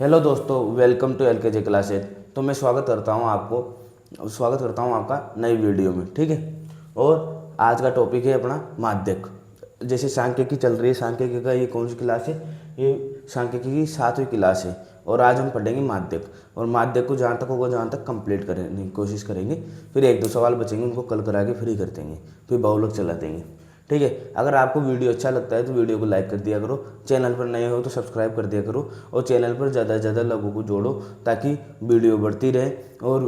Hello दोस्तों, welcome to एलकेजे classes. तो मैं स्वागत करता हूं आपका नई वीडियो में। ठीक है। और आज का टॉपिक है अपना माध्यक। जैसे सांख्यिकी चल रही है, सांख्यिकी का ये कौन सी क्लास है? ये सांख्यिकी की 7वीं क्लास है। और आज हम पढ़ेंगे माध्यक। और माध्यक को जहाँ तक होगा जहाँ तक कंप्लीट करने की कोशिश करेंगे। फिर एक दो सवाल बचेंगे, उनको कल करा के फ्री कर देंगे, फिर बहुलक चला देंगे। ठीक है। अगर आपको वीडियो अच्छा लगता है तो वीडियो को लाइक कर दिया करो, चैनल पर नए हो तो सब्सक्राइब कर दिया करो, और चैनल पर ज़्यादा से ज़्यादा लोगों को जोड़ो ताकि वीडियो बढ़ती रहे और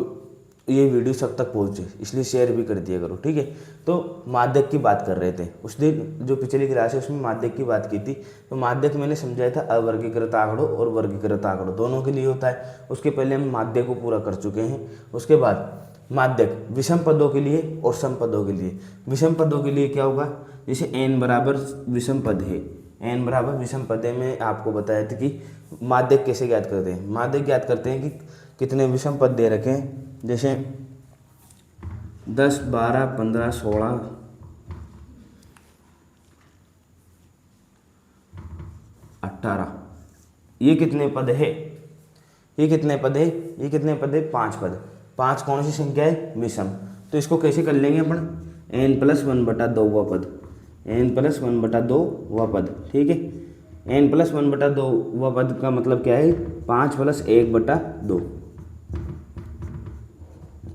ये वीडियो सब तक पहुँचे, इसलिए शेयर भी कर दिया करो। ठीक है। तो माध्यक की बात कर रहे थे उस दिन, जो पिछली क्लास है उसमें माध्यक की बात की थी। तो माध्यक मैंने समझाया था अवर्गीकृत आंकड़ों और वर्गीकृत आंकड़ों दोनों के लिए होता है। उसके पहले हम माध्यक को पूरा कर चुके हैं। उसके बाद माध्यक विषम पदों के लिए और सम पदों के लिए। विषम पदों के लिए क्या होगा? जैसे n बराबर विषम पद है, n बराबर विषम पद है। मैं आपको बताया था कि माध्यक कैसे ज्ञात करते हैं। माध्यक ज्ञात करते हैं कि कितने विषम पद दे रखे हैं। जैसे 10, 12, 15, 16, 18, ये कितने पद है? ये कितने पद है? ये कितने पद है? 5 पद। 5 कौन सी संख्या है? विषम। तो इसको कैसे कर लेंगे अपन? n+1/2 पद, n+1/2 पद। ठीक है। n+1/2 पद का मतलब क्या है? 5 + 1/2,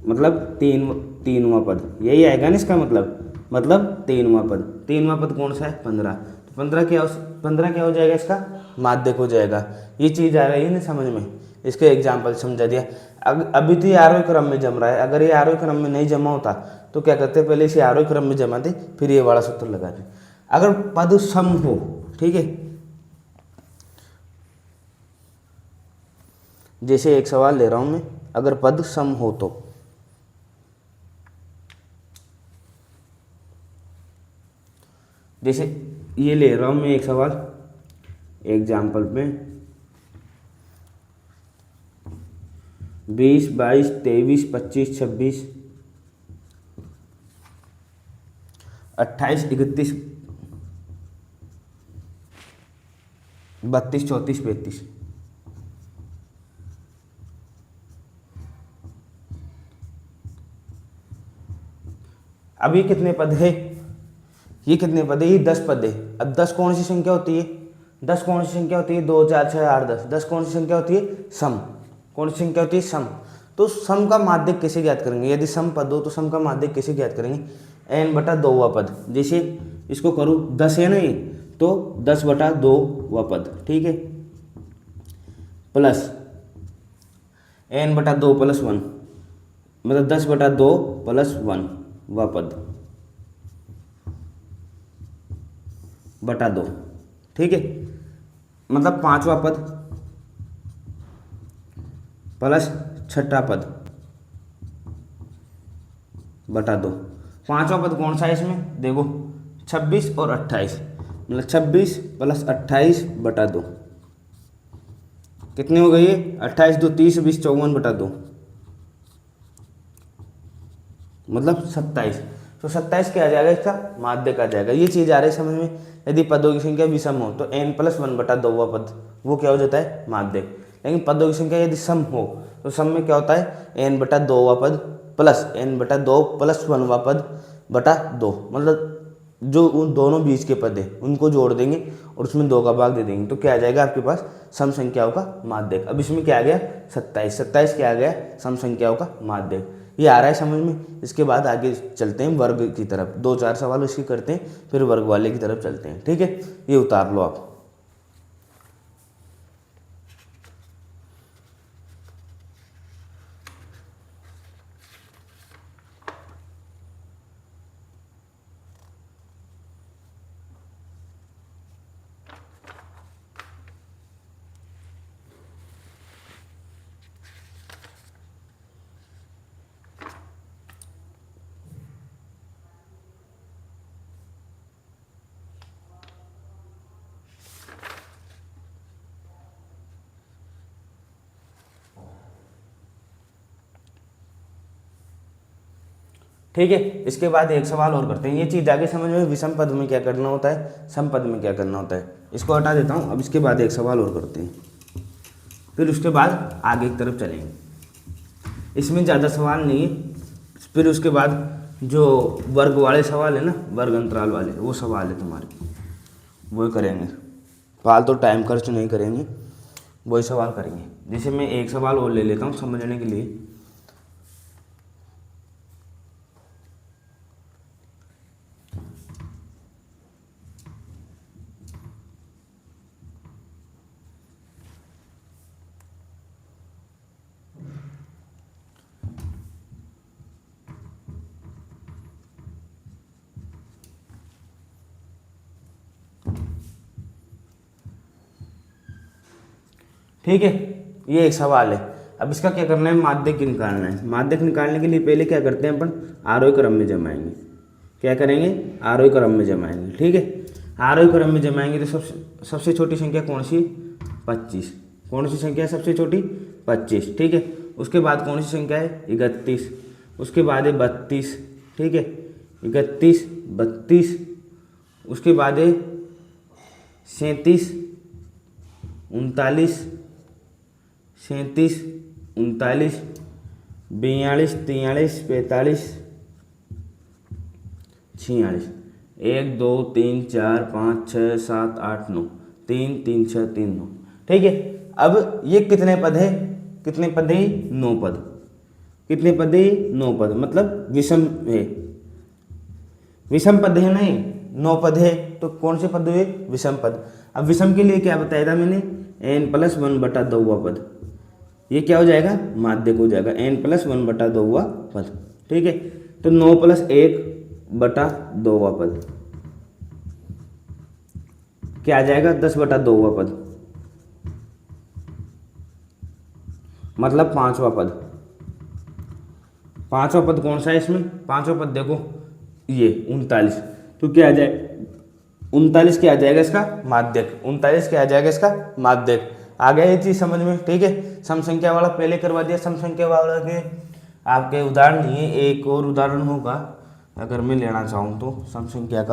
मतलब 3वां पद। यही आएगा ना इसका मतलब 3वां पद। 3वां पद कौन सा है? 15। तो 15 क्या हो जाएगा? इसका माध्यक हो जाएगा। ये चीज़ आ रही है ना समझ में? इसके एग्जाम्पल समझा दिया। अभी तो ये आरोही क्रम में जम रहा है। अगर ये आरोही क्रम में नहीं जमा होता तो क्या करते? पहले इसे आरोही क्रम में जमाते, फिर ये वाला सूत्र लगाते। अगर पद सम हो, ठीक है, जैसे एक सवाल ले रहा हूं मैं, अगर पद सम हो तो जैसे ये ले रहा हूं मैं एक सवाल एग्जाम्पल में 20, 22, 23, 25, 26, 28, 31, 32, 34, 35। अब ये कितने पद है? ये कितने पद है? ये 10 पद है। अब 10 कौन सी संख्या होती है? 10 कौन सी संख्या होती है? 2, 4, 6, 8, 10। 10 कौन सी संख्या होती है? सम। कौन सी संख्या होती है? सम। तो सम का माध्यक कैसे ज्ञात करेंगे? यदि सम पद हो तो सम का माध्यक कैसे ज्ञात करेंगे? n/2 पद। जैसे इसको करूँ, 10 है ना ये, तो 10/2 पद। ठीक है। प्लस n/2 + 1, मतलब 10/2 + 1 पद बटा 2। ठीक है। मतलब 5वां पद प्लस 6ठा पद बटा 2। 5वां पद कौन सा है इसमें? देखो 26 और 28, मतलब 26 + 28 बटा 2 कितने हो गई है? 28 2 30, 20 54/2, मतलब 27। तो 27 क्या आ जाएगा? इसका माध्यक आ जाएगा। ये चीज़ आ रही है समझ में? यदि पदों की संख्या विषम हो तो n+1/2 पद वो क्या हो जाता है? माध्यक। लेकिन पदों की संख्या यदि सम हो तो सम में क्या होता है? n/2 पद प्लस n/2 + 1 पद बटा 2, मतलब जो उन दोनों बीच के पद है उनको जोड़ देंगे और उसमें 2 का भाग दे देंगे, तो क्या आ जाएगा आपके पास? सम संख्याओं का माध्यक। अब इसमें क्या आ गया? 27। 27 क्या आ गया? सम संख्याओं का माध्यक। ये आ रहा है समझ में? इसके बाद आगे चलते हैं वर्ग की तरफ। 2-4 सवाल इसके करते हैं, फिर वर्ग वाले की तरफ चलते हैं। ठीक है। ये उतार लो आप। ठीक है। इसके बाद एक सवाल और करते हैं। ये चीज़ आगे समझ में, विषम पद में क्या करना होता है, सम पद में क्या करना होता है। इसको हटा देता हूँ। अब इसके बाद एक सवाल और करते हैं। फिर उसके बाद आगे की तरफ चलेंगे। इसमें ज़्यादा सवाल नहीं है। फिर उसके बाद जो वर्ग वाले सवाल है ना, वर्ग अंतराल वाले, वो सवाल है तुम्हारे, वही करेंगे। फालतू टाइम खर्च नहीं करेंगे, वही सवाल करेंगे। जैसे मैं एक सवाल और ले लेता हूँ समझने के लिए। ठीक है, ये एक सवाल है। अब इसका क्या करना है, माध्यक निकालना है। माध्यक निकालने के लिए पहले क्या करते हैं अपन, आरोही क्रम में जमाएंगे। क्या करेंगे, आरोही क्रम में जमाएंगे। ठीक है, आरोही क्रम में जमाएंगे तो सबसे छोटी संख्या कौन सी, 25। कौन सी संख्या है सबसे छोटी, 25। ठीक है, उसके बाद कौन सी संख्या है, 31। उसके बाद है 32। ठीक है, 31, 32। उसके बाद है 37, 39, 37, 39, 42, 43, 45, 46। 1 2 3 4 5 6 7 8 9, 3 3 6 3 9। ठीक है, अब ये कितने पद है, कितने पद है, 9 पद। कितने पद है, 9 पद, मतलब विषम है। विषम पद है नहीं, 9 पद है, तो कौन से पद हुए, विषम पद। अब विषम के लिए क्या बताया था मैंने, n+1/2 पद। ये क्या हो जाएगा, माध्यक हो जाएगा, n+1/2 पद। ठीक है, तो 9 + 1/2 पद क्या आ जाएगा, 10/2 पद, मतलब 5वां पद। 5वां पद कौन सा है इसमें, 5वां पद देखो ये 39। तो क्या आ जाए, 39 क्या आ जाएगा इसका माध्यक, 39 क्या आ जाएगा इसका माध्यक। आ गया ये चीज़ समझ में। ठीक है, सम संख्या वाला पहले करवा दिया। सम संख्या वाला के आपके उदाहरण नहीं है, एक और उदाहरण होगा अगर मैं लेना चाहूँ तो। सम संख्या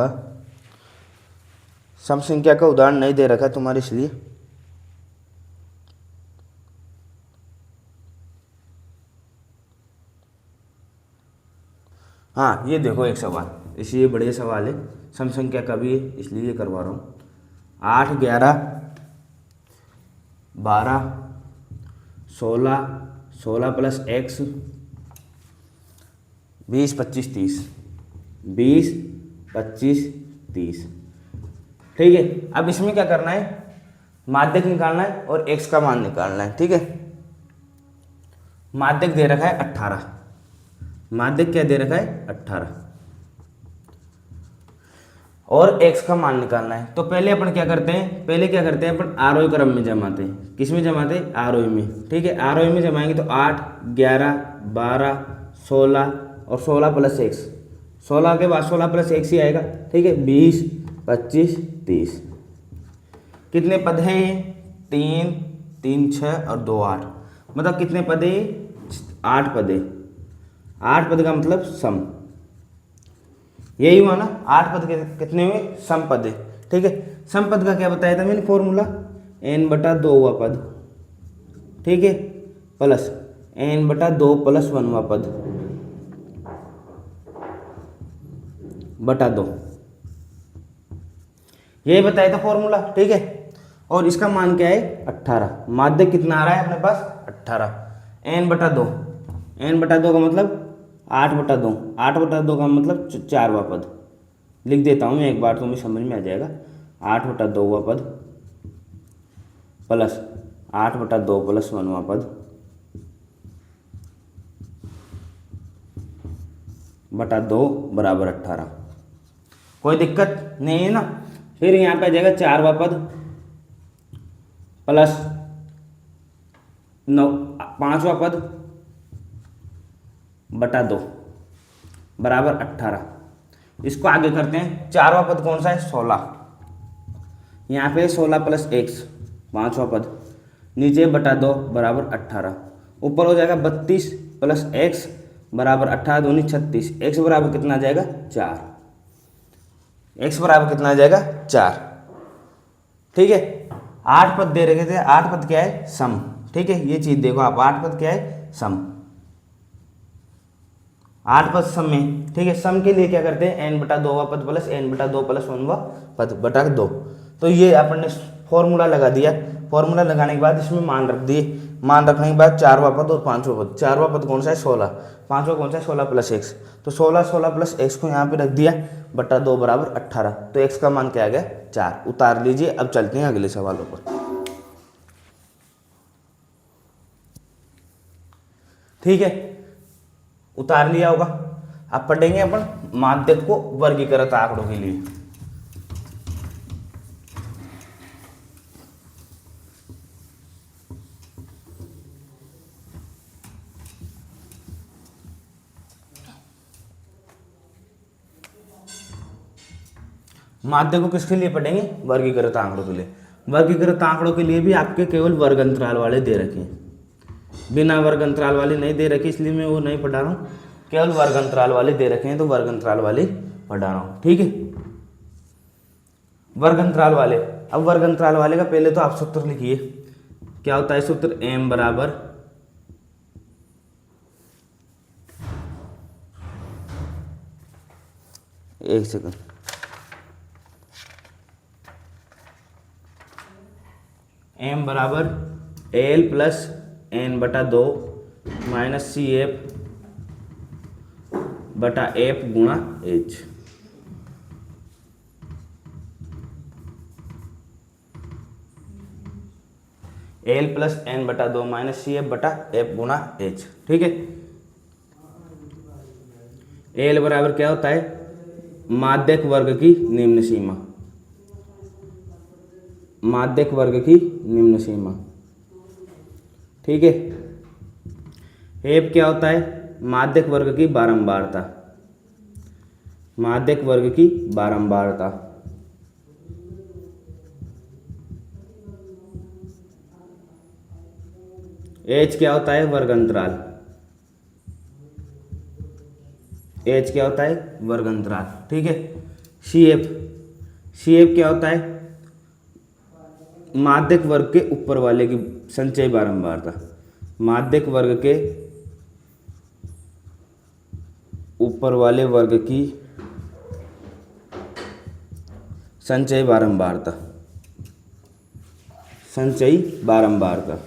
का उदाहरण नहीं दे रखा तुम्हारे, इसलिए। हाँ, ये देखो एक सवाल, इसलिए बढ़िया सवाल है, सम संख्या का भी है, इसलिए ये करवा रहा हूँ। 8 11 12 16 16 + x 20 25 30, 20 25 30। ठीक है, अब इसमें क्या करना है, माध्यक निकालना है और x का मान निकालना है। ठीक है, माध्यक दे रखा है 18। माध्यक क्या दे रखा है, 18, और x का मान निकालना है। तो पहले अपन क्या करते हैं, अपन आरोही क्रम में जमाते हैं। किस में जमाते हैं, आरोही में। ठीक है, आरोही में जमाएंगे तो 8 11 12 16 और 16 + x, 16 के बाद 16 + x ही आएगा। ठीक है, 20 25 30। कितने पद हैं, 3 3 6 और 2 8, मतलब कितने पद है, 8 पद है। 8 पद का मतलब सम, यही हुआ ना, 8 पद के कितने हुए, सम पद है। ठीक है, सम पद का क्या बताया था मैंने फॉर्मूला, n/2वां पद। ठीक है, प्लस n/2 + 1वां पद बटा 2, यही बताया था फॉर्मूला। ठीक है, और इसका मान क्या है, 18। माध्यक कितना आ रहा है अपने पास, 18। n/2, n/2 का मतलब 8/2, 8/2 का मतलब 4वां पद। लिख देता हूँ मैं एक बार, तुम्हें समझ में आ जाएगा। 8/2वां पद प्लस 8/2 + 1वां पद बटा 2 बराबर 18। कोई दिक्कत नहीं है ना। फिर यहाँ पे आ जाएगा 4वां पद प्लस 5वां पद बटा 2 बराबर 18। इसको आगे करते हैं। 4वां पद कौन सा है, 16। यहाँ पे 16 + x 5वां पद, नीचे बटा 2 बराबर 18। ऊपर हो जाएगा 32 + x बराबर 18 दूनी 36। x बराबर कितना आ जाएगा, 4। x बराबर कितना आ जाएगा, 4। ठीक है, 8 पद दे रखे थे। 8 पद क्या है, सम। ठीक है, ये चीज देखो आप, 8 पद क्या है, सम, 8 पद सम में, ठीक है। सम के लिए क्या करते हैं, n बटा 2वां पद प्लस n बटा 2 प्लस 1वां पद बटा 2। तो ये अपन ने फॉर्मूला लगा दिया। फॉर्मूला लगाने के बाद इसमें मान रख दिए। मान रखने के बाद 4वां पद और 5वां पद। 4वां पद कौन सा है, 16। 5वां कौन सा है, 16 प्लस x। तो 16 प्लस x को यहाँ पे रख दिया, बटा 2 बराबर 18। तो x का मान क्या आ गया, 4। उतार लीजिए। अब चलते हैं अगले सवालों पर। ठीक है, उतार लिया होगा। अब पढ़ेंगे अपन माध्यक को वर्गीकृत आंकड़ों के लिए। माध्यक को किसके लिए पढ़ेंगे, वर्गीकृत आंकड़ों के लिए। वर्गीकृत आंकड़ों के लिए भी आपके केवल वर्ग अंतराल वाले दे रखे हैं, बिना वर्ग अंतराल वाले नहीं दे रखे, इसलिए मैं वो नहीं पढ़ा रहा हूँ। केवल वर्ग अंतराल वाले दे रखे हैं तो वर्ग अंतराल वाले पढ़ा रहा हूँ। ठीक है, वर्ग अंतराल वाले। अब वर्ग अंतराल वाले का पहले तो आप सूत्र लिखिए। क्या होता है सूत्र, m बराबर एक सेकंड, m बराबर l प्लस n बटा 2 माइनस सी एफ बटा एफ गुणा एच। एल प्लस एन बटा 2 माइनस सी एफ बटा एफ गुणा एच। ठीक है, एल बराबर क्या होता है, माध्यक वर्ग की निम्न सीमा। माध्यक वर्ग की निम्न सीमा। ठीक है, एफ क्या होता है, माध्यक वर्ग की बारंबारता। माध्यक वर्ग की बारंबारता। एच क्या होता है, वर्ग अंतराल। एच क्या होता है, वर्ग अंतराल। ठीक है, सी एफ। सी एफ क्या होता है, माध्यक वर्ग के ऊपर वाले की संचयी बारंबारता। माध्यक वर्ग के ऊपर वाले वर्ग की संचयी बारंबारता। संचयी बारंबारता।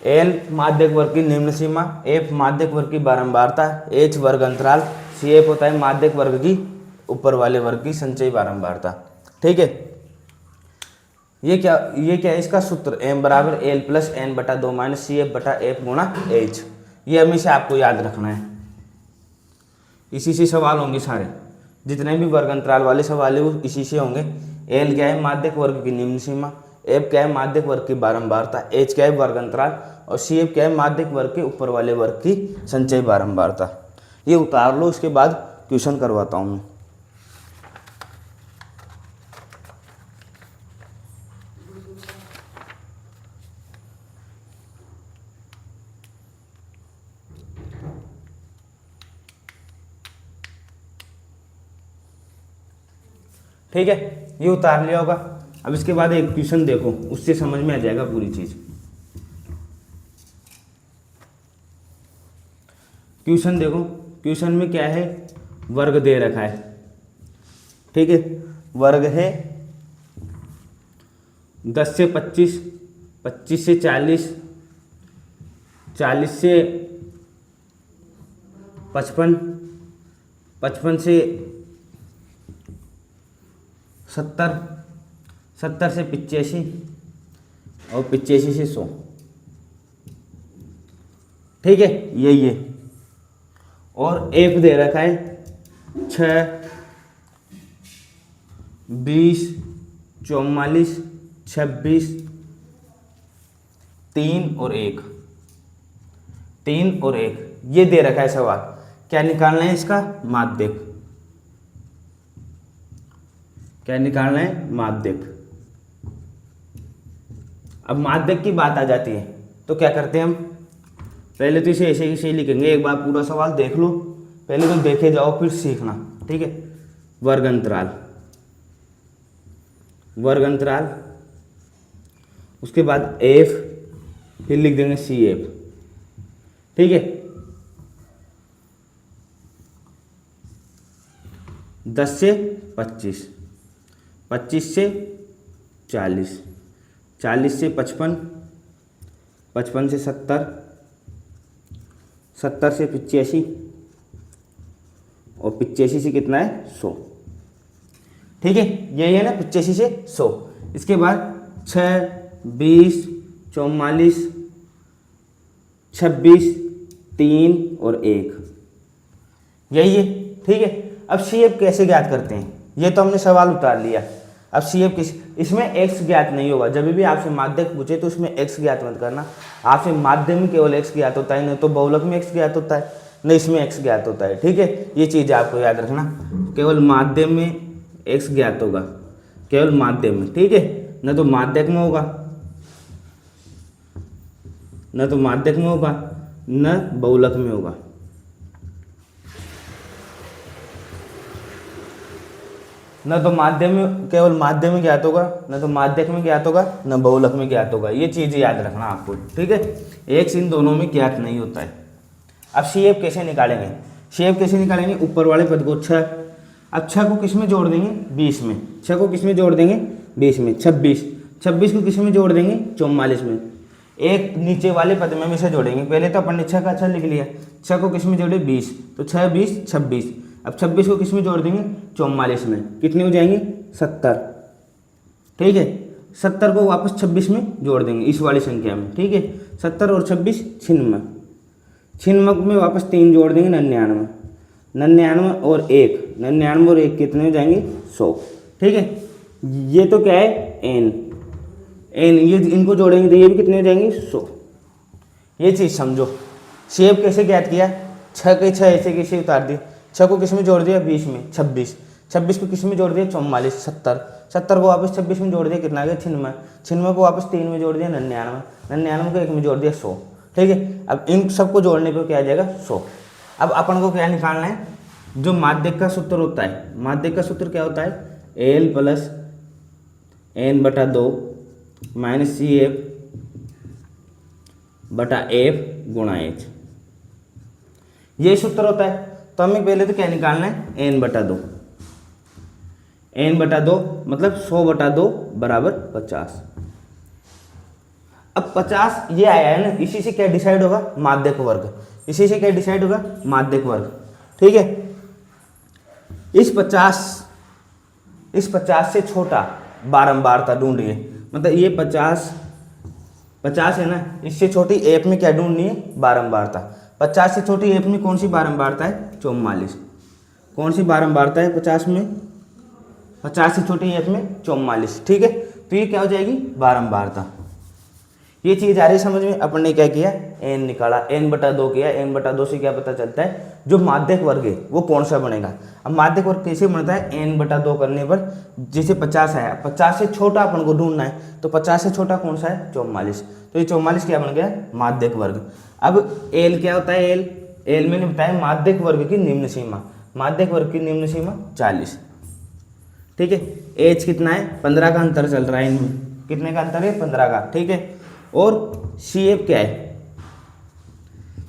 एल माध्यक वर्ग की निम्न सीमा, एफ माध्यक वर्ग की बारंबारता, एच वर्ग अंतराल, सी एफ होता है माध्यक वर्ग की ऊपर वाले वर्ग की संचयी बारंबारता। ठीक है, ये क्या है इसका सूत्र, m बराबर एल प्लस एन बटा 2 माइनस सी एफ बटा एफ गुणा एच। ये हमेशा आपको याद रखना है, इसी से सवाल होंगे सारे। जितने भी वर्ग अंतराल वाले सवाल है वो इसी से होंगे। एल क्या है, माध्यक वर्ग की निम्न सीमा। एफ क्या है, माध्यक वर्ग की बारंबारता। एच क्या है, वर्ग अंतराल। और सी एफ क्या है, माध्यक वर्ग के ऊपर वाले वर्ग की संचयी बारंबारता। ये उतार लो, उसके बाद ट्यूशन करवाता हूँ मैं। ठीक है, ये उतार लिया होगा। अब इसके बाद एक क्वेश्चन देखो, उससे समझ में आ जाएगा पूरी चीज। क्वेश्चन देखो, क्वेश्चन में क्या है, वर्ग दे रखा है। ठीक है, वर्ग है 10 से 25, 25 से 40, 40 से 55, 55 से 70, 70 से 85 और 85 से 100। ठीक है, यही है। और एफ दे रखा है 6, 20, 44, 26, 3 और 1। 3 और 1 ये दे रखा है सवाल। क्या निकालना है इसका, माध्यक। क्या निकालना है, माध्यक। अब माध्यक की बात आ जाती है तो क्या करते हैं हम, पहले तो इसे ऐसे ही लिखेंगे। एक बार पूरा सवाल देख लो, पहले तो देखे जाओ फिर सीखना। ठीक है, वर्ग अंतराल, वर्ग अंतराल, उसके बाद एफ, फिर लिख देंगे सी एफ। ठीक है, 10 से 25, 25 से 40, 40 से 55, 55 से 70, 70 से 85 और 85 से कितना है 100। ठीक है, यही है ना 85 से 100। इसके बाद 6, 20, 44, 26, 3 और 1, यही है। ठीक है, अब सी एफ कैसे ज्ञात करते हैं, ये तो हमने सवाल उतार लिया। अब सी एफ किस, इसमें एक्स ज्ञात नहीं होगा। जब भी आपसे माध्यक पूछे तो उसमें एक्स ज्ञात मत करना। आपसे माध्य में केवल एक्स ज्ञात होता है, नहीं तो बहुलक में एक्स ज्ञात होता है, नहीं इसमें एक्स ज्ञात होता है। ठीक है, ये चीज़ आपको याद रखना, केवल माध्यम में एक्स ज्ञात होगा, केवल माध्यम में। ठीक है, न तो माध्यक में होगा, न तो माध्यक में होगा, न बहुलक में होगा। न तो माध्यम में, केवल माध्यम में ज्ञात होगा, न तो माध्यक में ज्ञात होगा, न बहुलक में ज्ञात होगा। ये चीज़ याद रखना आपको। ठीक है, एक इन दोनों में ज्ञात नहीं होता है। अब सी एफ कैसे निकालेंगे, सी एफ कैसे निकालेंगे, ऊपर वाले पद को 6, अब 6 को किस में जोड़ देंगे 20 में, 6 को किस में जोड़ देंगे 20 में, 26, 26 को किस में जोड़ देंगे 44 में, एक नीचे वाले पद में इसे जोड़ेंगे। पहले तो अपन ने 6 का 6 लिख लिया, 6 को किस में जोड़े 20, तो 6, 20, 26। अब 26 को किस में जोड़ देंगे 44 में, कितने हो जाएंगे 70। ठीक है, 70 को वापस 26 में जोड़ देंगे इस वाली संख्या में। ठीक है, 70 और 26 96, 96 में वापस 3 जोड़ देंगे 99, 99 और 1, 99 और 1 कितने हो जाएंगे 100। ठीक है, ये तो क्या है एन, एन ये इनको जोड़ेंगे तो ये भी कितने हो जाएंगे 100। ये चीज़ समझो। शेप कैसे ज्ञात किया, 6 के 6 ऐसे कैसे उतार दिए, 6 को किस में जोड़ दिया 20 में, 26, 26 को किस में जोड़ दिया 44, 70, 70 को वापस 26 में जोड़ दिया कितना आ गया 96, 96 को वापस 3 में जोड़ दिया 99, 99 को 1 में जोड़ दिया 100। ठीक है, अब इन सबको जोड़ने पर क्या आ जाएगा 100। अब अपन को क्या निकालना है, जो माध्यक का सूत्र होता है, माध्यक का सूत्र क्या होता है एल प्लस एन बटा 2 माइनस सी एफ बटा एफ गुणा एच, ये सूत्र होता है। तो हमें पहले तो क्या निकालना है एन बटा 2, एन बटा 2 मतलब 100 बटा 2 बराबर 50। अब 50 ये आया है ना, इसी से क्या डिसाइड होगा माध्यक वर्ग, इसी से क्या डिसाइड होगा माध्यक वर्ग। ठीक है, इस 50 से छोटा बारंबारता ढूंढिए, मतलब ये 50 है ना, इससे छोटी एफ में क्या ढूंढनी है बारंबारता। 50 से छोटी एफ में कौन सी बारंबारता है 44, कौन सी बारंबारता है 50 में, 50 से छोटी एफ में 44। ठीक है, तो ये क्या हो जाएगी बारंबारता। ये चीज़ आ रही समझ में। अपन ने क्या किया एन निकाला, एन बटा 2 किया, एन बटा 2 से क्या पता चलता है जो माध्यक वर्ग है वो कौन सा बनेगा। अब माध्यक वर्ग कैसे बनता है, एन बटा 2 करने पर जैसे 50 आया, 50 से छोटा अपन को ढूंढना है, तो 50 से छोटा कौन सा है 44, तो ये 44 क्या बन गया माध्यक वर्ग। अब एल क्या होता है, एल मैंने बताया माध्यक वर्ग की निम्न सीमा, माध्यक वर्ग की निम्न सीमा 40। ठीक है, एच कितना है 15 का अंतर चल रहा है इनमें, कितने का अंतर है 15 का। ठीक है, और सी एफ क्या है,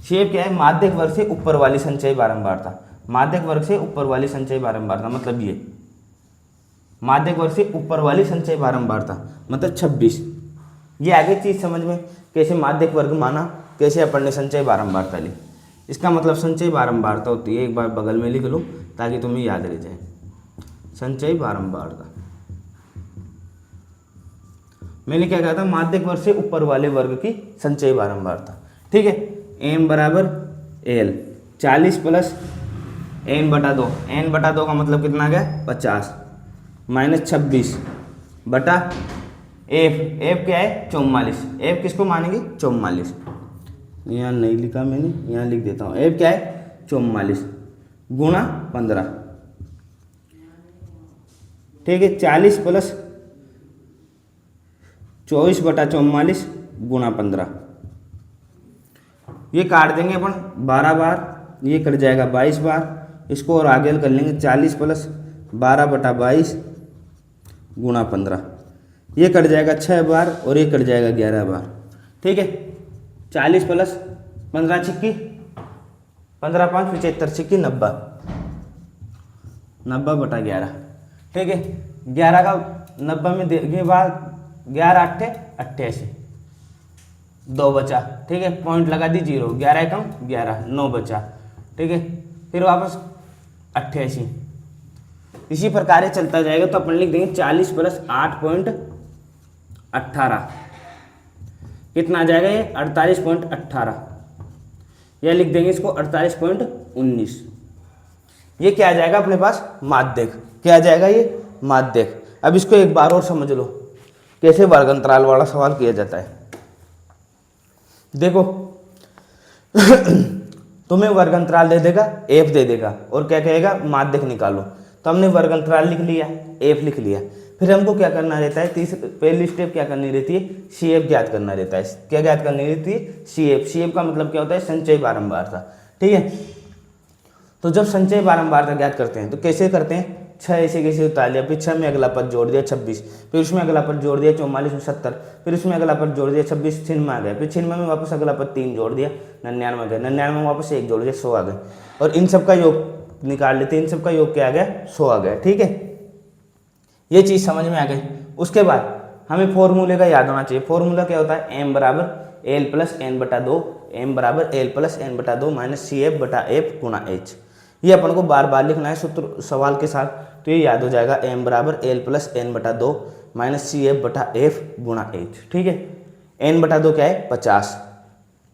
सी एफ क्या है माध्यक वर्ग से ऊपर वाली संचयी बारंबारता, माध्यक वर्ग से ऊपर वाली संचयी बारंबारता मतलब ये माध्यक वर्ग से ऊपर वाली संचयी बारंबारता मतलब 26। ये आगे चीज समझ में, कैसे माध्यक वर्ग माना, कैसे अपन ने संचयी बारंबारता ली। इसका मतलब संचयी बारंबारता होती है, एक बार बगल में लिख लो ताकि तुम्हें याद रह जाए, संचयी बारंबारता। मैंने क्या कहा था माध्यक वर्ग से ऊपर वाले वर्ग की संचयी बारंबारता। ठीक है, एम बराबर एल 40 प्लस एन बटा 2, एन बटा 2 का मतलब कितना आ गया 50 माइनस 26 बटा एफ, एफ क्या है 44, एफ किसको मानेंगे 44, यहाँ नहीं लिखा मैंने, यहाँ लिख देता हूँ, एफ क्या है 44 गुणा 15। ठीक है, 40 प्लस 24 बटा 44 गुणा 15, ये काट देंगे अपन 12 बार, ये कट जाएगा 22 बार, इसको और आगे कर लेंगे 40 प्लस 12/22 गुणा 15, ये कट जाएगा 6 बार और ये कट जाएगा 11 बार। ठीक है, 40 प्लस 15 छिक्की 15 5 75 छिक्की 90, 90/11। ठीक है, 11 का 90 में देखिए बाद 11 8 88, 2 बचा। ठीक है, पॉइंट लगा दी 0, 11 कम 11, 9 बचा। ठीक है, फिर वापस 88, इसी प्रकार ये चलता जाएगा। तो अपन लिख देंगे 40 प्लस 8.18 कितना आ जाएगा ये 48.18, या लिख देंगे इसको 48.19। ये क्या आ जाएगा अपने पास माध्यक, क्या आ जाएगा ये माध्यक। अब इसको एक बार और समझ लो कैसे वर्ग अंतराल वाला सवाल किया जाता है। देखो तुम्हें वर्ग अंतराल दे देगा, एफ दे देगा और क्या कहेगा माध्यक निकालो। तो हमने वर्ग अंतराल लिख लिया, एफ लिख लिया, फिर हमको क्या करना रहता है, पहली स्टेप क्या करनी रहती है, सी एफ ज्ञात करना रहता है। क्या ज्ञात करनी रहती है, सी एफ। सी एफ का मतलब क्या होता है, संचय बारंबारता। ठीक है, तो जब संचय बारंबारता ज्ञात करते हैं तो कैसे करते हैं, 6 ऐसे कैसे उतार लिया, फिर 6 में अगला पद जोड़ दिया 26, फिर उसमें अगला पद जोड़ दिया 44 में 70, फिर उसमें अगला पद जोड़ दिया 26, 96 आ गया, फिर 96 में वापस अगला पद 3 जोड़ दिया 99 आ गया, 99 में वापस 1 जोड़ दिया 100 आ गए। और इन सब का योग निकाल लेते हैं, इन सब का योग क्या आ गया 100 आ गया। ठीक है, ये चीज़ समझ में आ गई। उसके बाद हमें फॉर्मूले का याद होना चाहिए। फॉर्मूला क्या होता है, m बराबर l प्लस n बटा 2, m बराबर l प्लस n बटा 2 माइनस सी एफ बटा एफ गुणा h। ये अपन को बार बार लिखना है सूत्र सवाल के साथ, तो ये याद हो जाएगा m बराबर l प्लस n बटा 2 माइनस सी एफ बटा एफ गुणा h। ठीक है, n बटा 2 क्या है 50।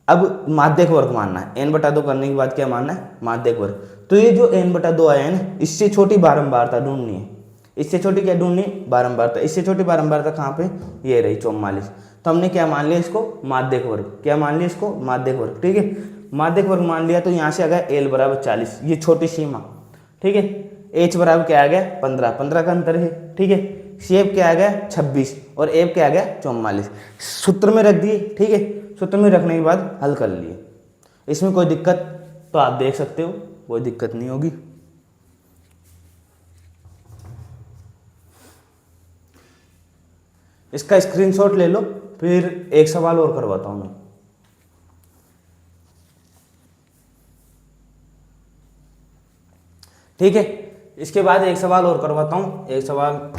अब माध्यक वर्ग मानना है, n बटा 2 करने के बाद क्या मानना है माध्यक वर्ग। तो ये जो n बटा 2 आया है ना, इससे छोटी बारंबारता ढूंढनी है। इससे छोटी क्या ढूंढनी, बारंबारता। इससे छोटी बारंबारता कहाँ पे, ये रही 44। तो हमने क्या मान लिया इसको माध्यक वर्ग, क्या मान लिया इसको माध्यक वर्ग। ठीक है, माध्यक वर्ग मान लिया, तो यहाँ से आ गया l बराबर 40, ये छोटी सीमा। ठीक है, h बराबर क्या आ गया 15, 15 का अंतर है। ठीक है, सी एफ क्या आ गया 26 और एफ क्या आ गया 44, सूत्र में रख दिए। ठीक है, सूत्र में रखने के बाद हल कर लिए। इसमें कोई दिक्कत तो आप देख सकते हो, कोई दिक्कत नहीं होगी। इसका स्क्रीनशॉट ले लो, फिर एक सवाल और करवाता हूं मैं। ठीक है, इसके बाद एक सवाल और करवाता हूं, एक सवाल।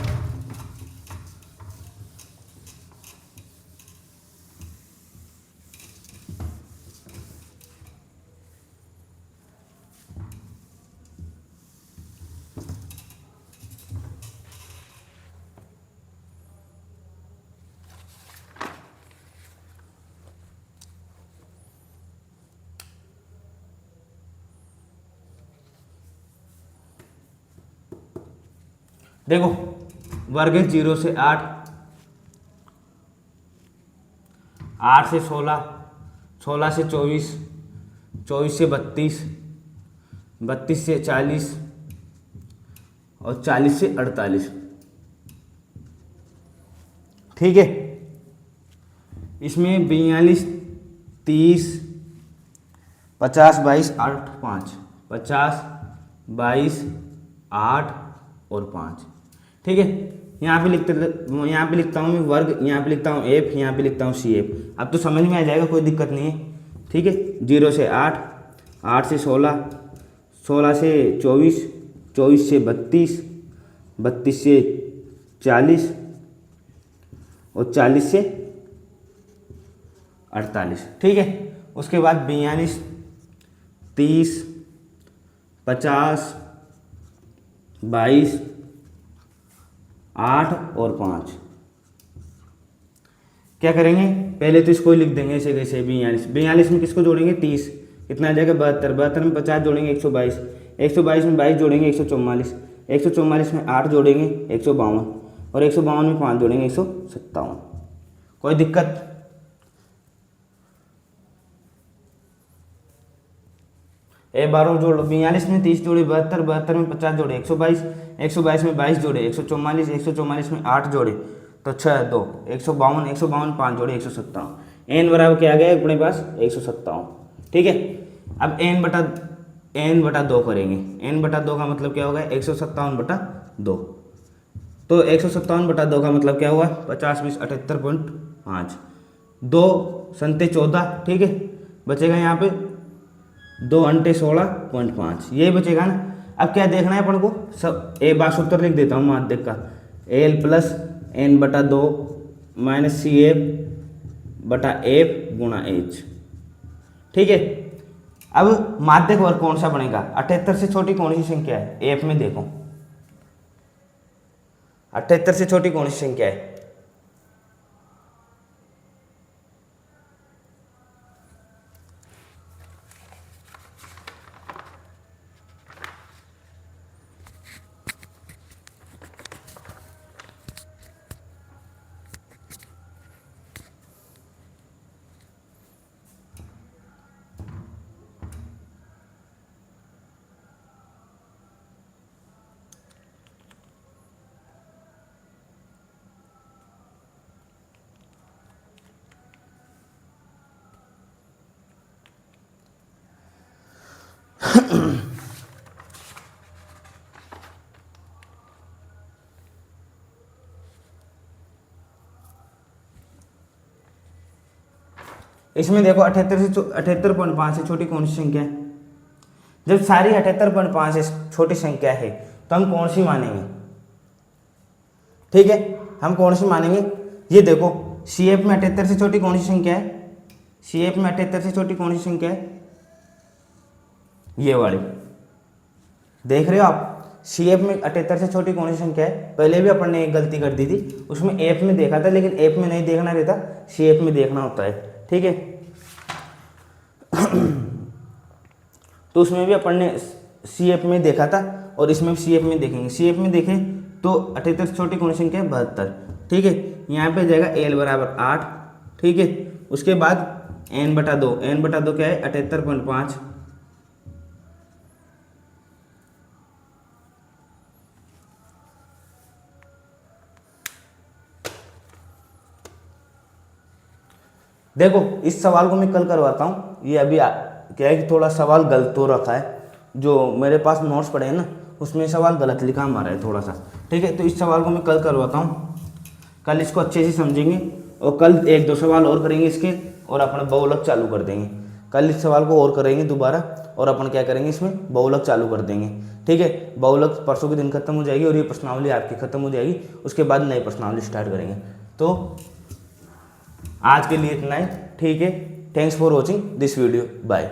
देखो वर्ग 0 से 8, 8 से 16, 16 से 24, 24 से 32, 32 से 40 और 40 से 48। ठीक है, इसमें 42, 30, 50, 22, 8, 5, 50, 22, 8 और 5। ठीक है, यहाँ पे लिखता हूँ मैं वर्ग, यहाँ पे लिखता हूँ एफ, यहाँ पे लिखता हूँ सी एफ। अब तो समझ में आ जाएगा, कोई दिक्कत नहीं है। ठीक है, 0 से 8, 8 से 16, 16 से 24, 24 से 32, 32 से 40 और 40 से 48। ठीक है, उसके बाद 42, 30, 50, 22, 8 और 5। क्या करेंगे, पहले तो इसको लिख देंगे ऐसे कैसे 42, 42 में किसको जोड़ेंगे 30, कितना आ जाएगा 72, 72 में 50 जोड़ेंगे 122, 122 में 22 जोड़ेंगे 144, 144 में 8 जोड़ेंगे 152 और 152 में 5 जोड़ेंगे 157। कोई दिक्कत, एक बार और जोड़ लो। 42 में 30 जोड़े 72, 72 में 50 जोड़े 122, 122 में 22 जोड़े 144, 144 में 8 जोड़े तो 6 2, 152, 152 में 5 जोड़े 157। n बराबर क्या आ गया अपने पास 157। ठीक है, अब n बटा 2 करेंगे। n बटा 2 का मतलब क्या होगा 157 बटा 2। तो 157/2 का मतलब क्या हुआ, 50 20 78.5, 2 संते 14, ठीक है, बचेगा यहाँ पे 2 अंटे 16.5, यही बचेगा ना। अब क्या देखना है अपन को, सब एक बार सूत्र लिख देता हूँ माध्यक का, L plus n/2 minus C F गुणा एच, ठीक है। अब माध्यक वर्ग कौन सा बनेगा, 78 से छोटी कौन सी संख्या है, एफ में देखो 78 से छोटी कौन सी संख्या है, इसमें देखो 78.5 से छोटी कौन सी संख्या है, जब सारी 78.5 से छोटी संख्या है तो हम कौन सी मानेंगे, ठीक है, हम कौन सी मानेंगे, ये देखो सी एफ में 78 से छोटी कौन सी संख्या है, सी एफ में 78 से छोटी कौन सी संख्या है, ये वाली, देख रहे हो आप, सी एफ में 78 से छोटी कौन सी संख्या है। पहले भी अपन ने एक गलती कर दी थी, उसमें एफ में देखा था, लेकिन एफ में नहीं देखना रहता, सी एफ में देखना होता है, ठीक है। तो उसमें भी अपन ने सी एफ में देखा था और इसमें भी सी एफ में देखेंगे। सी एफ में देखें तो 78 से छोटी कौन सी संख्या है, 72, ठीक है। यहाँ पे जाएगा एल बराबर 8, ठीक है। उसके बाद n/2, n/2 क्या है, 78.5, देखो इस सवाल को मैं कल करवाता हूँ, ये अभी क्या है कि थोड़ा सवाल गलत हो रखा है, जो मेरे पास नोट्स पड़े हैं ना उसमें सवाल गलत लिखा हमारा है थोड़ा सा, ठीक है। तो इस सवाल को मैं कल करवाता हूँ, कल इसको अच्छे से समझेंगे और कल 1-2 सवाल और करेंगे इसके और अपना बहुलक चालू कर देंगे। कल इस सवाल को और करेंगे दोबारा और अपन क्या करेंगे, इसमें बहुलक चालू कर देंगे, ठीक है। बहुलक परसों के दिन खत्म हो जाएगी और ये प्रश्नावली आपकी खत्म हो जाएगी, उसके बाद नई प्रश्नावली स्टार्ट करेंगे। तो आज के लिए इतना ही, ठीक है। Thanks for watching this video, bye.